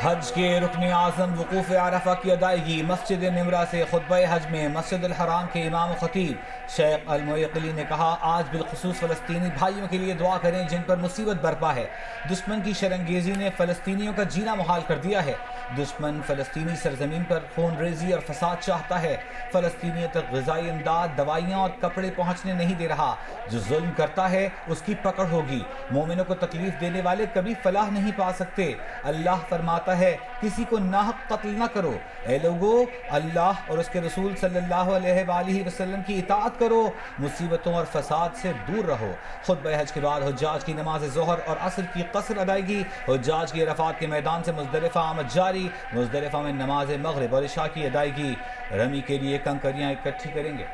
हज के रुकन आज़म वकूफ़ अरफा की अदायगी। मस्जिद निमरा से खुतबा हज में मस्जिद अल हराम के इमाम खतीब शेख अल मुयक्किली ने कहा, आज बिलखुसूस फ़लस्तीनी भाइयों के लिए दुआ करें जिन पर मुसीबत बरपा है। दुश्मन की शरंगेज़ी ने फ़लस्तीनियों का जीना मुहाल कर दिया है। दुश्मन फ़लस्तीनी सरजमीन पर खून रेजी और फसाद चाहता है। फ़लस्तीनियों तक ग़िज़ाई इमदाद, दवाइयाँ और कपड़े पहुँचने नहीं दे रहा। जो जुल्म करता है उसकी पकड़ होगी। मोमिनों को तकलीफ देने वाले कभी फलाह नहीं पा सकते। अल्लाह फरमाता है, किसी को नाहक कत्ल न करो। ए लोगो, अल्लाह और उसके रसूल सल्लल्लाहु अलैहि वसल्लम की इताअत करो, मुसीबतों और फसाद से दूर रहो। खुतबा हज के बाद हुज्जाज की नमाज ज़ोहर और असर की कसर अदायगी। हुज्जाज की अरफात के मैदान से मुज़दलिफ़ा आमद जारी। मुज़दलिफ़ा में नमाज मग़रिब और इशा की अदायगी। रमी के लिए कंकरियाँ इकट्ठी करेंगे।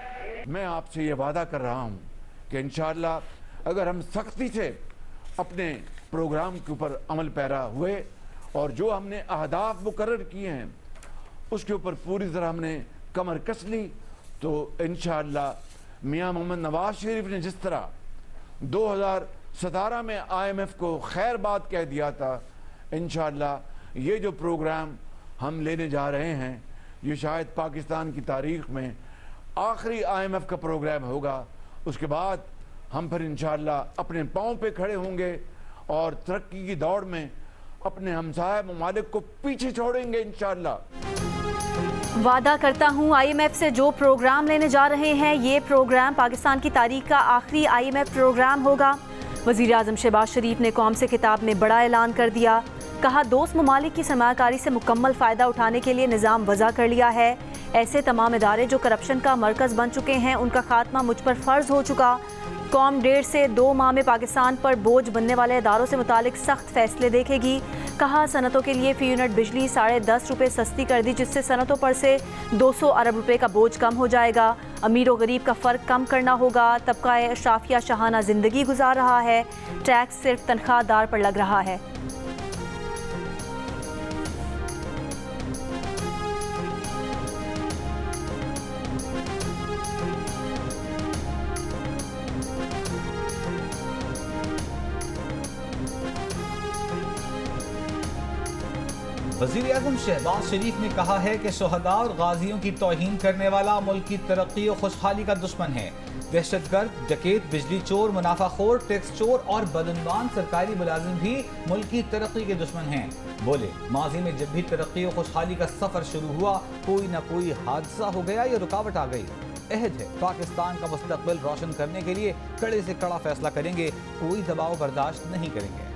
मैं आपसे ये वादा कर रहा हूँ कि इंशाअल्लाह अगर हम सख्ती से अपने प्रोग्राम के ऊपर अमल पैरा हुए और जो हमने अहदाफ मुकर्रर किए हैं उसके ऊपर पूरी तरह हमने कमर कस ली, तो इंशाअल्लाह मियाँ मोहम्मद नवाज शरीफ ने जिस तरह 2017 में IMF को खैर बात कह दिया था, इंशाअल्लाह ये जो प्रोग्राम हम लेने जा रहे हैं ये शायद पाकिस्तान की तारीख़ में आखिरी IMF का प्रोग्राम होगा। उसके बाद हम फिर इंशाअल्लाह अपने पाँव पे खड़े होंगे और तरक्की की दौड़ में अपने हमसाया ममालिक को पीछे छोड़ेंगे इंशाअल्लाह। वादा करता हूँ IMF से जो प्रोग्राम लेने जा रहे हैं ये प्रोग्राम पाकिस्तान की तारीख का आखिरी IMF प्रोग्राम होगा। वज़ीर आज़म शहबाज शरीफ ने कौम से खिताब में बड़ा ऐलान कर दिया। कहा, दोस्त ममालिक की सरमाकारी से मुकम्मल फ़ायदा उठाने के लिए निज़ाम वज़ा कर लिया है। ऐसे तमाम इदारे जो करप्शन का मरकज़ बन चुके हैं उनका खात्मा मुझ पर फ़र्ज़ हो चुका। कौम 1.5 से 2 माह में पाकिस्तान पर बोझ बनने वाले इदारों से मुतालिक सख्त फैसले देखेगी। कहा, सनतों के लिए फ़ी यूनिट बिजली 10.5 रुपये सस्ती कर दी, जिससे सनतों पर से 200 अरब रुपये का बोझ कम हो जाएगा। अमीर और गरीब का फ़र्क कम करना होगा। तबका अशराफिया शाहाना ज़िंदगी गुजार रहा है। टैक्स सिर्फ तनख्वाहदार पर लग रहा है। वज़ीर आज़म शहबाज शरीफ ने कहा है कि शहदा और गाजियों की तौहीन करने वाला मुल्क की तरक्की और खुशहाली का दुश्मन है। दहशतगर्द, डकैत, बिजली चोर, मुनाफाखोर, टैक्स चोर और बदनवान सरकारी मुलाजिम भी मुल्क की तरक्की के दुश्मन हैं। बोले, माजी में जब भी तरक्की और खुशहाली का सफ़र शुरू हुआ कोई ना कोई हादसा हो गया या रुकावट आ गई। अहद है पाकिस्तान का मुस्तकबिल रोशन करने के लिए कड़े से कड़ा फैसला करेंगे, कोई दबाव बर्दाश्त नहीं करेंगे।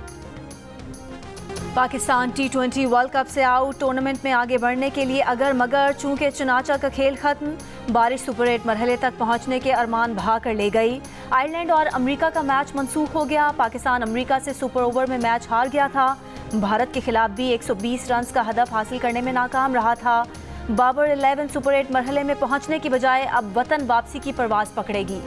पाकिस्तान T20 वर्ल्ड कप से आउट। टूर्नामेंट में आगे बढ़ने के लिए अगर मगर चूंकि चुनाचा का खेल खत्म, बारिश सुपर 8 मरहले तक पहुंचने के अरमान बहा कर ले गई। आयरलैंड और अमेरिका का मैच मनसूख हो गया। पाकिस्तान अमेरिका से सुपर ओवर में मैच हार गया था। भारत के खिलाफ भी 120 रन का हदफ हासिल करने में नाकाम रहा था। बाबर 11 सुपर 8 मरहले में पहुंचने की बजाय अब वतन वापसी की परवाज पकड़ेगी।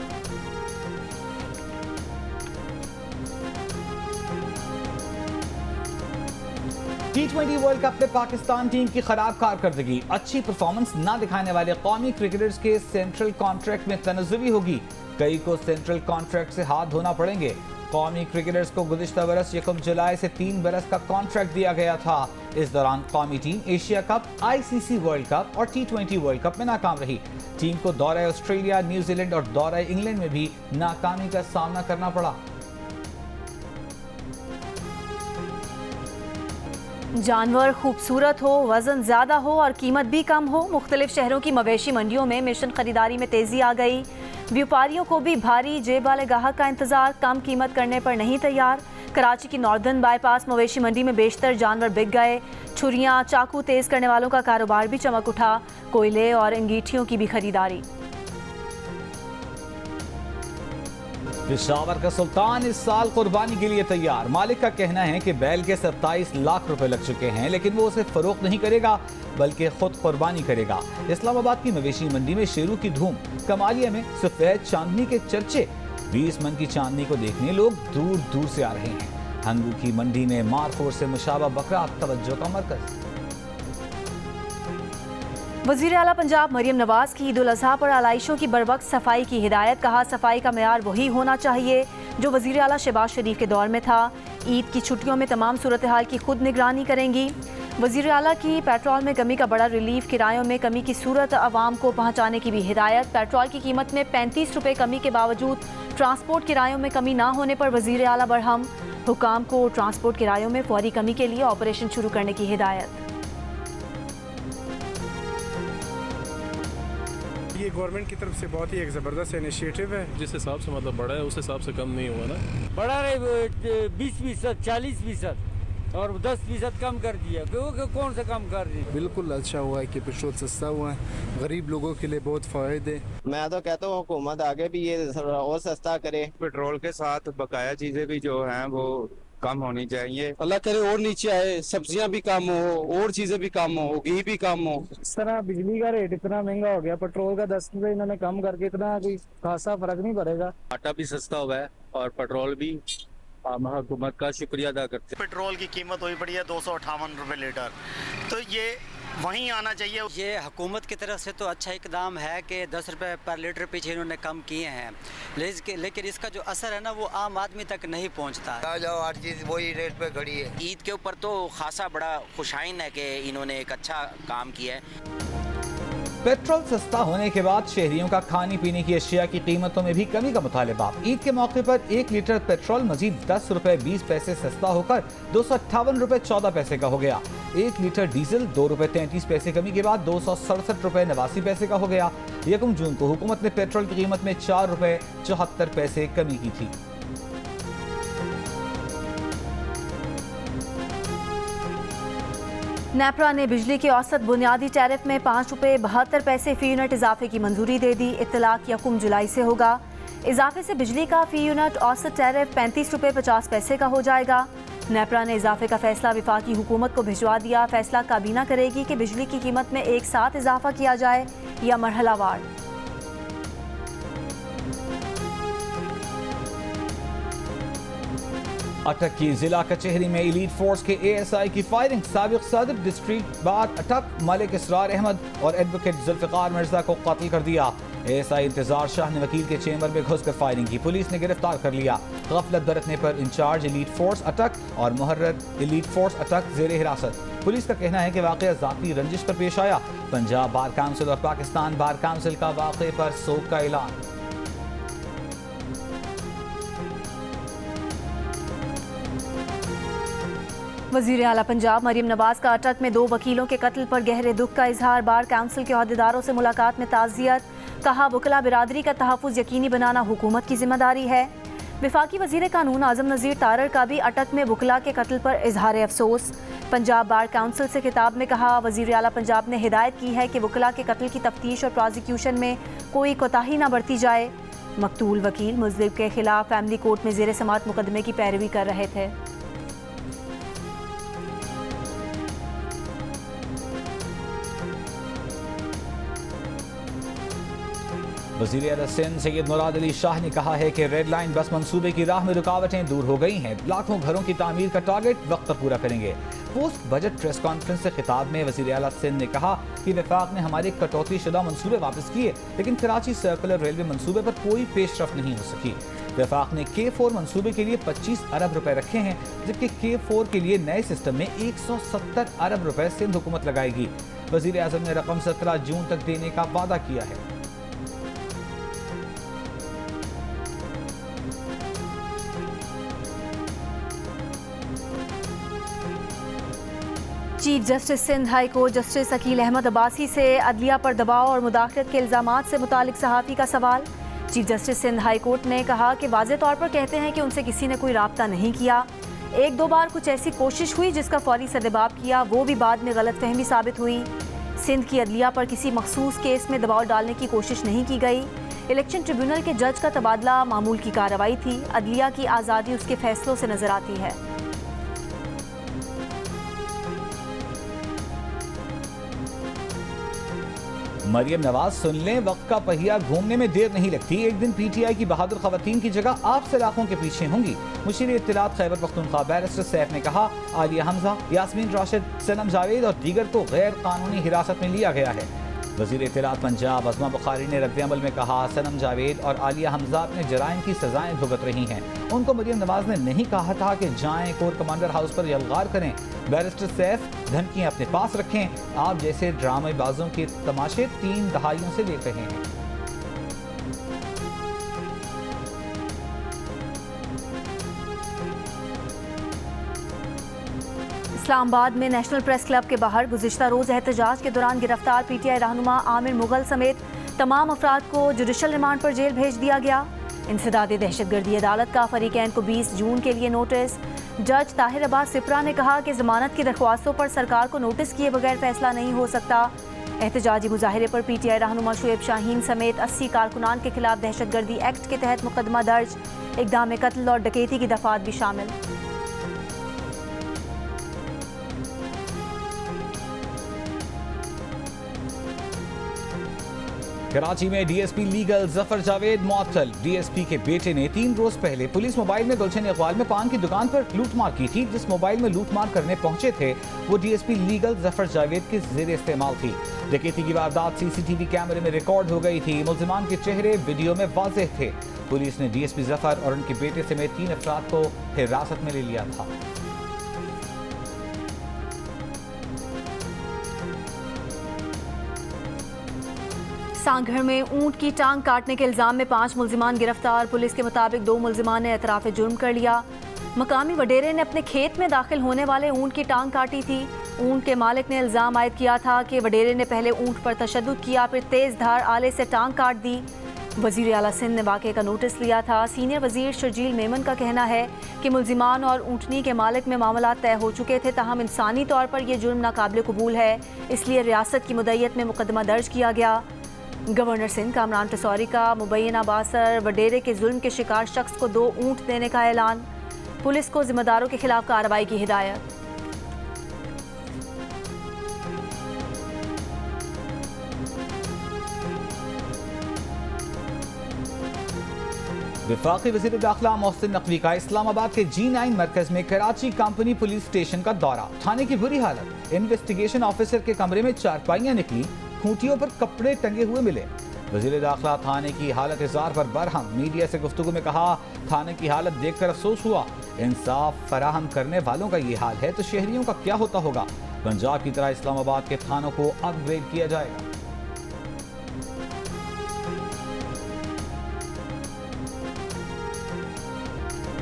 T20 वर्ल्ड कप में पाकिस्तान टीम की खराब कारकर्दगी, अच्छी परफॉर्मेंस ना दिखाने वाले कौमी क्रिकेटर्स के सेंट्रल कॉन्ट्रैक्ट में तनज़्ज़ुबी होगी। कई को सेंट्रल कॉन्ट्रैक्ट से हाथ धोना पड़ेंगे। कौमी क्रिकेटर्स को गुज़िश्ता बरस 1 जुलाई से 3 बरस का कॉन्ट्रैक्ट दिया गया था। इस दौरान कौमी team Asia cup, ICC world cup और T20 वर्ल्ड कप में नाकाम रही। टीम को दौरा ऑस्ट्रेलिया, न्यूजीलैंड और दौरा इंग्लैंड में भी नाकामी का सामना करना पड़ा। जानवर खूबसूरत हो, वज़न ज़्यादा हो और कीमत भी कम हो। मुख्तलिफ शहरों की मवेशी मंडियों में मिशन खरीदारी में तेज़ी आ गई। व्यापारियों को भी भारी जेब वाले ग्राहक का इंतज़ार, कम कीमत करने पर नहीं तैयार। कराची की नॉर्दर्न बाईपास मवेशी मंडी में बेशतर जानवर बिक गए। छुरियाँ, चाकू तेज़ करने वालों का कारोबार भी चमक उठा। कोयले और अंगीठियों की भी खरीदारी। पेशावर का सुल्तान इस साल कुर्बानी के लिए तैयार। मालिक का कहना है कि बैल के 27 लाख रुपए लग चुके हैं, लेकिन वो उसे फरोख्त नहीं करेगा बल्कि खुद कुर्बानी करेगा। इस्लामाबाद की मवेशी मंडी में शेरों की धूम। कमालिया में सफेद चांदनी के चर्चे। 20 मन की चांदनी को देखने लोग दूर दूर से आ रहे हैं। हंगू की मंडी में मारखोर से मुशाबा बकरा तवज्जो का मरकज। वज़ीर आला पंजाब मरियम नवाज की ईद उल अज़हा पर आलाइशों की बरवक्त सफाई की हिदायत। कहा, सफाई का मेयार वही होना चाहिए जो वज़ीर आला शहबाज शरीफ के दौर में था। ईद की छुट्टियों में तमाम सूरत हाल की खुद निगरानी करेंगी। वज़ीर आला की पेट्रोल में कमी का बड़ा रिलीफ, किरायों में कमी की सूरत आवाम को पहुँचाने की भी हिदायत। पेट्रोल की कीमत में 35 रुपये कमी के बावजूद ट्रांसपोर्ट किरायों में कमी ना होने पर वज़ीर आला बरहम। हुकाम को ट्रांसपोर्ट किरायों में फौरी कमी के लिए ऑपरेशन शुरू करने की हिदायत। ये गवर्नमेंट की तरफ से बहुत ही एक ज़बरदस्त इनिशिएटिव है। जिस हिसाब से मतलब बढ़ा है उस हिसाब से कम नहीं हुआ ना। बढ़ा रहे 20%, 40% और 10% कम कर दिया, क्योंकि कौन सा कम कर दिया। बिल्कुल अच्छा हुआ है कि पेट्रोल सस्ता हुआ है, गरीब लोगों के लिए बहुत फ़ायदे। मैं तो कहता हूँ हुकूमत आगे भी ये और सस्ता करे। पेट्रोल के साथ बकाया चीजें भी जो हैं वो कम होनी चाहिए। अल्लाह करे और नीचे आए, सब्जियां भी कम हो और चीजें भी कम हो, घी भी कम हो। इस तरह बिजली का रेट इतना महंगा हो गया, पेट्रोल का 10 रुपए इन्होंने कम करके इतना कोई खासा फर्क नहीं पड़ेगा। आटा भी सस्ता हुआ है और पेट्रोल भी। हम हुकूमत का शुक्रिया अदा करते हैं। पेट्रोल की कीमत हुई पड़ी है 258 रुपए लीटर, तो ये वहीं आना चाहिए। ये हुकूमत की तरफ से तो अच्छा इकदाम है कि 10 रुपये पर लीटर पीछे इन्होंने कम किए हैं, लेकिन इसका जो असर है ना वो आम आदमी तक नहीं पहुंचता। आ जाओ, हर चीज़ वही रेट पे खड़ी है। ईद के ऊपर तो खासा बड़ा खुशाइन है कि इन्होंने एक अच्छा काम किया है। पेट्रोल सस्ता होने के बाद शहरियों का खाने पीने की अशिया की कीमतों में भी कमी का मुतालबा। ईद के मौके पर 1 लीटर पेट्रोल मजीद 10 रुपए 20 पैसे सस्ता होकर 258 रुपए 14 पैसे का हो गया। 1 लीटर डीजल 2 रुपए 33 पैसे कमी के बाद 267 रुपए 89 पैसे का हो गया। 1 जून को हुकूमत ने पेट्रोल की कीमत में 4 रुपए 74 पैसे कमी की थी। नेपरा ने बिजली के औसत बुनियादी टैरिफ में 5 रुपये 72 पैसे फी यूनिट इजाफे की मंजूरी दे दी। इत्तलाक 1 जुलाई से होगा। इजाफे से बिजली का फी यूनिट औसत टैरिफ 35 रुपये 50 पैसे का हो जाएगा। नेपरा ने इजाफे का फैसला वफाकी हुकूमत को भिजवा दिया। फैसला काबीना करेगी कि बिजली की कीमत में एक साथ इजाफा किया जाए या मरहलावार। अटक की जिला कचहरी में एलीट फोर्स के ASI की फायरिंग। साबिक सदर डिस्ट्रिक्ट बाद अटक मलिक इसरार अहमद और एडवोकेट जुल्फिकार मिर्जा को कत्ल कर दिया। ASI इंतजार शाह ने वकील के चेंबर में घुसकर फायरिंग की। पुलिस ने गिरफ्तार कर लिया। गफलत बरतने पर इंचार्ज एलीट फोर्स अटक और मुहर्रर एलीट फोर्स अटक जेर हिरासत। पुलिस का कहना है कि वाकया जाती रंजिश पर पेश आया। पंजाब बार काउंसिल और पाकिस्तान बार काउंसिल का वाकये पर सोग का ऐलान। वज़ीर आला पंजाब मरीम नवाज का अटक में 2 वकीलों के कत्ल पर गहरे दुख का इजहार। बार काउंसिल के अहदेदारों से मुलाकात में ताज़ियत। कहा वकला बिरादरी का तहफ़्फ़ुज़ यकीनी बनाना हुकूमत की जिम्मेदारी है। वफाकी वज़ीर कानून आज़म नज़ीर तारर का भी अटक में वकला के कत्ल पर इजहार अफसोस। पंजाब बार काउंसिल से खिताब में कहा वज़ीर आला पंजाब ने हिदायत की है कि वकला के कत्ल की तफ्तीश और प्रोसिक्यूशन में कोई कोताही न बरती जाए। मकतूल वकील मुज़लिम के खिलाफ फैमिली कोर्ट में ज़ेर समाअत मुकदमे की पैरवी कर रहे थे। वज़ीर आला सिंध सैयद मुराद अली शाह ने कहा है कि रेड लाइन बस मंसूबे की राह में रुकावटें दूर हो गई हैं। लाखों घरों की तामीर का टारगेट वक्त पर पूरा करेंगे। पोस्ट बजट प्रेस कॉन्फ्रेंस से खिताब में वज़ीर आला सिंध ने कहा कि वफाक ने हमारे कटौती शुदा मंसूबे वापस किए, लेकिन कराची सर्कुलर रेलवे मंसूबे पर कोई पेशरफ नहीं हो सकी। वफाक ने K4 मंसूबे के लिए 25 अरब रुपए रखे हैं, जबकि K4 के लिए नए सिस्टम में 170 अरब रुपए सिंध हुकूमत लगाएगी। वज़ीर आज़म ने रकम 17 जून तक देने का वादा किया है। Chief justice Sindh high court justice Aqeel Ahmed Abbasi से अदलिया पर दबाव और मुदाखलत के इल्ज़ामात से मुतालिक सहाफ़ी का सवाल। Chief justice Sindh high court ने कहा कि वाज़े तौर पर कहते हैं कि उनसे किसी ने कोई राब्ता नहीं किया। 1-2 बार कुछ ऐसी कोशिश हुई जिसका फौरी सद्जवाब किया, वो भी बाद में गलतफहमी साबित हुई। सिंध की अदलिया पर किसी मखसूस केस में दबाव डालने की कोशिश नहीं की गई। इलेक्शन ट्रिब्यूनल के जज का तबादला मामूल की कार्रवाई थी। अदलिया की आज़ादी उसके फैसलों से नजर आती है। मरियम नवाज सुन लें, वक्त का पहिया घूमने में देर नहीं लगती। एक दिन PTI की बहादुर खवातीन की जगह आप सलाखों के पीछे होंगी। मुशीर इत्तलात खैबर पख्तूनख्वा बैरिस्टर सैफ ने कहा आलिया हमजा, यास्मीन राशिद, सनम जावेद और दीगर को गैर कानूनी हिरासत में लिया गया है। वज़ीर इत्तलात पंजाब अज़मा बुखारी ने रद्द-ए-अमल में कहा, सनम जावेद और आलिया हमजा अपने जराइम की सजाएं भुगत रही हैं। उनको मरियम नवाज ने नहीं कहा था कि जाएं कोर कमांडर हाउस पर यलगार करें। बैरिस्टर सैफ धमकियां अपने पास रखें। आप जैसे ड्रामेबाजों के तमाशे 3 दहाइयों से देख रहे हैं। इस्लामाबाद में नेशनल प्रेस क्लब के बाहर गुज़िश्ता रोज़ एहतजाज के दौरान गिरफ्तार PTI रहनुमा आमिर मुगल समेत तमाम अफराद को जुडिशल रिमांड पर जेल भेज दिया गया। इंसदाद दहशतगर्दी अदालत का फरीकैन को 20 जून के लिए नोटिस। जज ताहिर अब्बास सिपरा ने कहा कि जमानत की दरख्वास्तों पर सरकार को नोटिस किए बगैर फैसला नहीं हो सकता। एहतजाजी मुजाहिरे पर PTI रहनुमा शुएब शाहीन समेत 80 कारकुनान के खिलाफ दहशतगर्दी एक्ट के तहत मुकदमा दर्ज। इक़दाम कत्ल और डकैती की दफात भी शामिल। कराची में DSP लीगल जफर जावेद मुअत्तल। DSP के बेटे ने 3 रोज पहले पुलिस मोबाइल में गुलशन इकबाल में पान की दुकान पर लूटमार की थी। जिस मोबाइल में लूटमार करने पहुंचे थे वो DSP लीगल जफर जावेद के ज़ेर इस्तेमाल थी। डकैती की वारदात CCTV कैमरे में रिकॉर्ड हो गई थी। मुल्जिमान के चेहरे वीडियो में वाज़ेह थे। पुलिस ने DSP जफर और उनके बेटे समेत 3 अफराद को हिरासत में ले लिया था। सांगढ़ में ऊंट की टांग काटने के इल्जाम में 5 मुल्जिमान गिरफ्तार। पुलिस के मुताबिक 2 मुल्जिमान ने एतराफ़ जुर्म कर लिया। मकामी वडेरे ने अपने खेत में दाखिल होने वाले ऊंट की टांग काटी थी। ऊंट के मालिक ने इल्जाम आयद किया था कि वडेरे ने पहले ऊंट पर तशद्दुद किया, फिर तेज धार आले से टांग काट दी। वज़ीर आला सिंध ने वाक़े का नोटिस लिया था। सीनियर वज़ीर शर्जील मेमन का कहना है कि मुल्जिमान और ऊँटनी के मालिक में मामला तय हो चुके थे, ताहम इंसानी तौर पर यह जुर्म नाकाबिल कबूल है, इसलिए रियासत की मुद्दत में मुकदमा दर्ज किया गया। गवर्नर सिंध कामरान टसौरी का मुबैना बासर वडेरे के जुल्म के शिकार शख्स को 2 ऊंट देने का ऐलान। पुलिस को जिम्मेदारों के खिलाफ कार्रवाई की हिदायत। वफाकी वज़ीर दाखिला मोहसिन नकवी का इस्लामाबाद के G9 मरकज में कराची कंपनी पुलिस स्टेशन का दौरा। थाने की बुरी हालत। इन्वेस्टिगेशन ऑफिसर के कमरे में चारपाइयां निकली, खूंटियों पर कपड़े टंगे हुए मिले। वज़ीर दाखिला थाने की हालत इज़ार पर बरहम। मीडिया से गुफ्तगू में कहा, थाने की हालत देखकर अफसोस हुआ। इंसाफ फराहम करने वालों का ये हाल है तो शहरियों का क्या होता होगा। पंजाब की तरह इस्लामाबाद के थानों को अपग्रेड किया जाएगा।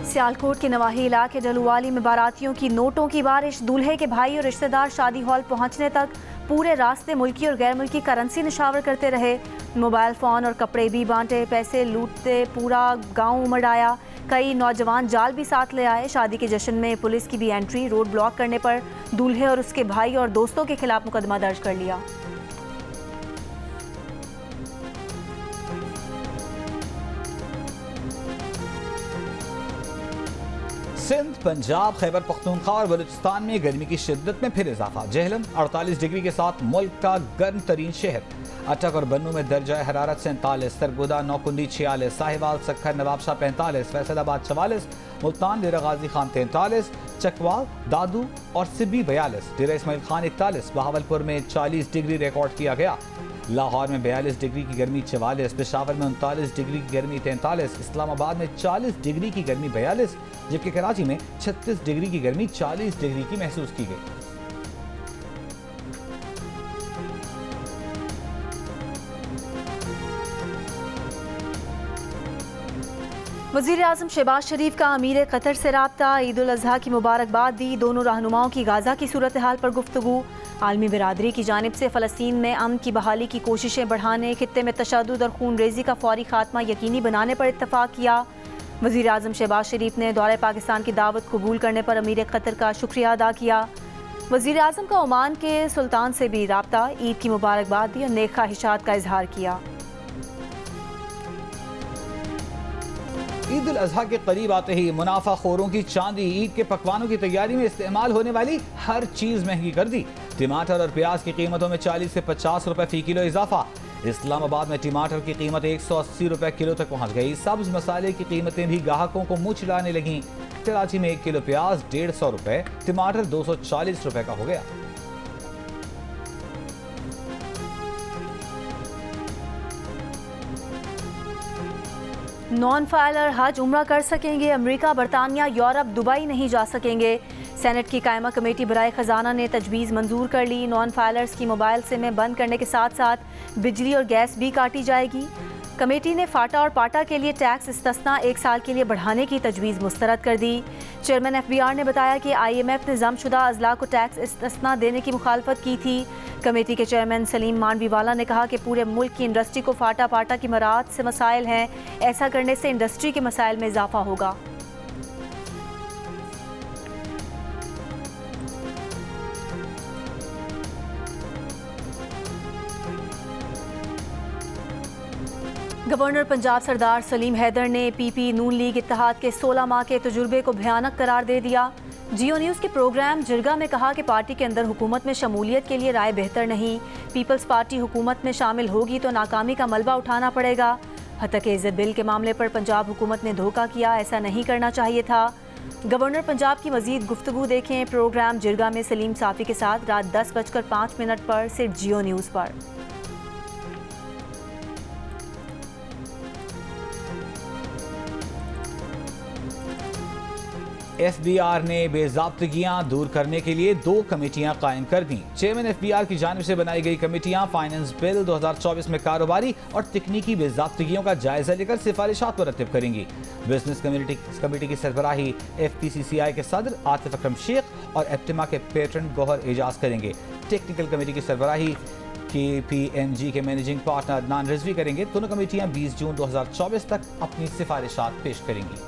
सियालकोट के नवाही इलाके डलुवाली में बारातियों की नोटों की बारिश। दूल्हे के भाई और रिश्तेदार शादी हॉल पहुंचने तक पूरे रास्ते मुल्की और गैर मुल्की करेंसी निशावर करते रहे। मोबाइल फ़ोन और कपड़े भी बांटे, पैसे लूटते पूरा गांव उमड़ आया। कई नौजवान जाल भी साथ ले आए। शादी के जश्न में पुलिस की भी एंट्री। रोड ब्लॉक करने पर दूल्हे और उसके भाई और दोस्तों के खिलाफ मुकदमा दर्ज कर लिया। सिंध, पंजाब, खैबर पख्तूनख्वा और बलूचिस्तान में गर्मी की शिद्दत में फिर इजाफा। जेहलम 48 डिग्री के साथ मुल्क का गर्म तरीन शहर। अटक और बन्नू में दर्जा हरारत 47, सरगोदा नौकुंडी 46, साहिवाल सखर नवाबशाह 45, फैसलाबाद 44, मुल्तान डेरा गाजी खान 43, चकवाल दादू और सिब्बी 42, डेरा इस्माइल खान 41, बहावलपुर में 40 डिग्री रिकॉर्ड किया गया। लाहौर में 42 डिग्री की गर्मी 44, पेशावर में 39 डिग्री की गर्मी 43, इस्लामाबाद में 40 डिग्री की गर्मी 42, जबकि कराची में 36 डिग्री की गर्मी 40 डिग्री की महसूस की गई। वज़ीर आज़म शहबाज शरीफ का अमीर कतर से राब्ता। ईद उल अज़हा की मुबारकबाद दी। दोनों रहनुमाओं की गाज़ा की सूरत हाल पर गुफ्तगू। आलमी बिरादरी की जानिब से फ़लस्तीन में अमन की बहाली की कोशिशें बढ़ाने, खित्ते में तशद्दुद और खून रेज़ी का फौरी खात्मा यकीनी बनाने पर इत्तफ़ाक़ किया। वज़ीर आज़म शहबाज शरीफ ने दौरे पाकिस्तान की दावत कबूल करने पर अमीर कतर का शुक्रिया अदा किया। वज़ीर आज़म का ओमान के सुल्तान से भी राब्ता। ईद की मुबारकबाद दी और नेक ख्वाहिशात का इजहार किया। ईद उल अज़हा के करीब आते ही मुनाफा खोरों की चांदी। ईद के पकवानों की तैयारी में इस्तेमाल होने वाली हर चीज़ महंगी कर दी। टमाटर और प्याज की कीमतों में 40 से 50 रुपए फी किलो इजाफा। इस्लामाबाद में टमाटर की कीमत 180 रुपए किलो तक पहुंच गई। सब्ज मसाले की कीमतें भी ग्राहकों को मुँह चिढ़ाने लगीं। कराची में 1 किलो प्याज 150 रुपए, टमाटर 240 रुपए का हो गया। नॉन फाइलर हज उम्रा कर सकेंगे। अमेरिका, बरतानिया, यूरोप, दुबई नहीं जा सकेंगे। सेनेट की कायमा कमेटी बराए ख़जाना ने तजवीज़ मंजूर कर ली। नॉन फाइलर्स की मोबाइल सिमें बंद करने के साथ साथ बिजली और गैस भी काटी जाएगी। कमेटी ने फाटा और पाटा के लिए टैक्स इस्तना 1 साल के लिए बढ़ाने की तजवीज़ मुस्तरद कर दी। चेयरमैन FBR ने बताया कि IMF ने जमशुदा अजला को टैक्स इस्तना देने की मुखालफत की थी। कमेटी के चेयरमैन सलीम मानवीवाला ने कहा कि पूरे मुल्क की इंडस्ट्री को फाटा पाटा की मराहत से मसाइल हैं, ऐसा करने से इंडस्ट्री के मसाइल में इजाफा होगा। गवर्नर पंजाब सरदार सलीम हैदर ने PP नून लीग इत्तेहाद के 16 माह के तजुर्बे को भयानक करार दे दिया। जियो न्यूज़ के प्रोग्राम जिरगा में कहा कि पार्टी के अंदर हुकूमत में शमूलियत के लिए राय बेहतर नहीं। पीपल्स पार्टी हुकूमत में शामिल होगी तो नाकामी का मलबा उठाना पड़ेगा। हत्या के इज्जत बिल के मामले पर पंजाब हुकूमत ने धोखा किया, ऐसा नहीं करना चाहिए था। गवर्नर पंजाब की मजीद गुफ्तगू देखें प्रोग्राम जिरगा में सलीम साफ़ी के साथ रात 10:05 पर सिर्फ जियो न्यूज़ पर। FBR ने बेज़ाब्तगियां दूर करने के लिए 2 कमेटियां कायम कर दी। चेयरमैन FBR की जानिब से बनाई गई कमेटियां फाइनेंस बिल 2024 में कारोबारी और तकनीकी बेज़ाब्तगियों का जायजा लेकर सिफारिशात मुरतब करेंगी। बिजनेस कमेटी की सरबराही FPCCI के सदर आतिफ अकरम शेख और एप्टिमा के पेट्रन गौहर एजाज करेंगे। टेक्निकल कमेटी की सरबराही KPMG के मैनेजिंग पार्टनर अदनान रिजवी करेंगे। दोनों कमेटियां 20 जून 2024 तक अपनी सिफारिशात पेश करेंगी।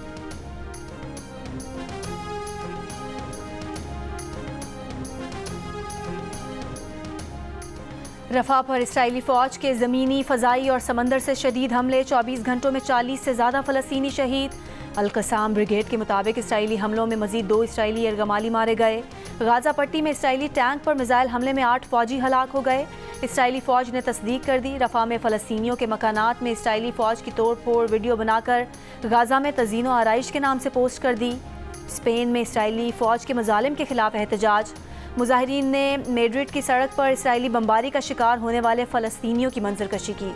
रफा पर इसराइली फ़ौज के ज़मीनी, फ़ज़ाई और समंदर से शदीद हमले। 24 घंटों में 40 से ज़्यादा फ़लस्तीनी शहीद। अल-कसाम ब्रिगेड के मुताबिक इसराइली हमलों में मज़ीद 2 इसराइली यरगमाली मारे गए। गाज़ा पट्टी में इसराइली टैंक पर मिसाइल हमले में 8 फ़ौजी हलाक हो गए। इसराइली फ़ौज ने तस्दीक कर दी। रफा में फ़लस्तीनियों के मकानात में इसराइली फ़ौज की तोड़ फोड़ वीडियो बनाकर गाज़ा में तज़ीन व आराइश के नाम से पोस्ट कर दी। स्पेन में इसराइली फ़ौज के मज़ालिम के खिलाफ एहतजाज। मुजाहिरीन ने मैड्रिड की सड़क पर इसराइली बमबारी का शिकार होने वाले फ़लस्तीनियों की मंजरकशी की।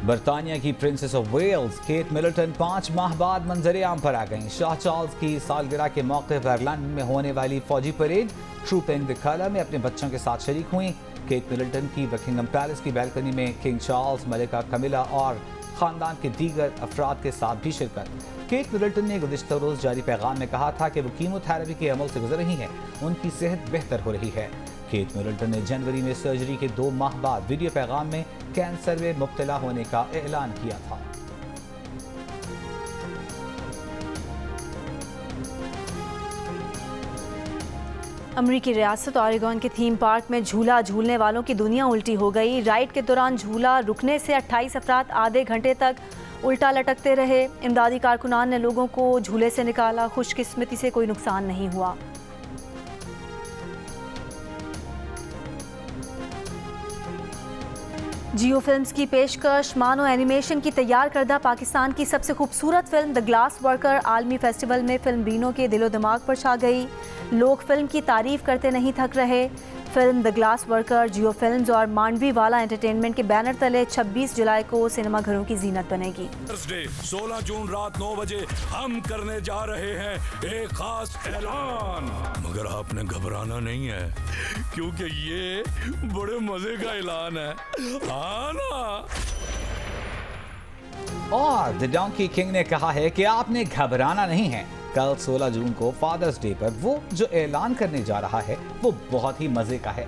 बरतानिया की princess of Wales Kate Middleton 5 माह बाद मंजर आम पर आ गईं। शाह चार्ल्स की सालगिरह के मौके पर लंदन में होने वाली फौजी परेड ट्रूपिंग द कलर में अपने बच्चों के साथ शरीक हुई। केट मिडलटन की बकिंगम पैलेस की बैल्कनी में किंग चार्ल्स, मलिका कमिला और ख़ानदान के दीगर अफराद के साथ भी शिरकत। केट मिडलटन ने गुज़िश्ता रोज़ जारी पैगाम में कहा था कि वो कीमोथेरेपी के अमल से गुजर रही हैं, उनकी सेहत बेहतर हो रही है। केट मिडलटन ने जनवरी में सर्जरी के 2 माह बाद वीडियो पैगाम में कैंसर में मुब्तला होने का ऐलान किया था। अमरीकी रियासत ऑरेगॉन के थीम पार्क में झूला झूलने वालों की दुनिया उल्टी हो गई। राइड के दौरान झूला रुकने से 28 अफराद आधे घंटे तक उल्टा लटकते रहे। इमदादी कारकुनान ने लोगों को झूले से निकाला। खुशकिस्मती से कोई नुकसान नहीं हुआ। जियो फिल्म्स की पेशकश मानो एनिमेशन की तैयार करदा पाकिस्तान की सबसे खूबसूरत फिल्म द ग्लास वर्कर आलमी फेस्टिवल में फिल्म बीनों के दिलो दिमाग पर छा गई। लोग फिल्म की तारीफ करते नहीं थक रहे। Film the glass worker Jio films और मांडवी वाला एंटरटेनमेंट के बैनर तले 26 जुलाई को सिनेमाघरों की जीनत बनेगी। थर्सडे 16 जून रात 9 बजे हम करने जा रहे हैं एक खास ऐलान, मगर आपने घबराना नहीं है क्योंकि ये बड़े मजे का ऐलान है। हाँ ना? और द डोंकी किंग ने कहा है कि आपने घबराना नहीं है। कल 16 जून को फादर्स डे पर वो जो ऐलान करने जा रहा है वो बहुत ही मजे का है।